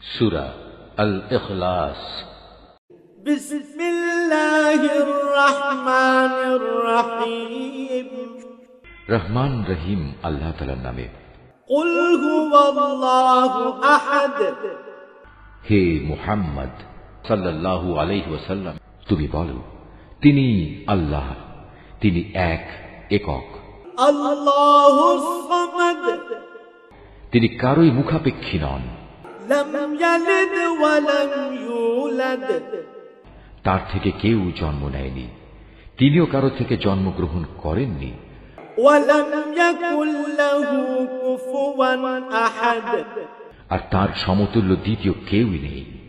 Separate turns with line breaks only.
সূরা আল ইখলাস।
বিসমিল্লাহির রহমানির রহিম।
রহমান রহিম আল্লাহ তাআলার নামে।
কুল হুয়াল্লাহু আহাদ।
হে মুহাম্মদ সাল্লাল্লাহু আলাইহি ওয়াসাল্লাম, তুমি বলো, তিনি আল্লাহ, তিনি একক।
আল্লাহুস সামাদ।
তিনি কারোই মুখাপেক্ষী নন।
লাম ইয়ালিদ ওয়া লাম ইউলাদ।
তার থেকে কেউ জন্ম নেয়নি, তিনিও কারো থেকে জন্মগ্রহণ করেননি।
ওয়া লাম ইয়াকুল লাহু কুফুওয়ান আহাদ।
আর তার সমতুল্য দ্বিতীয় কেউই নেই।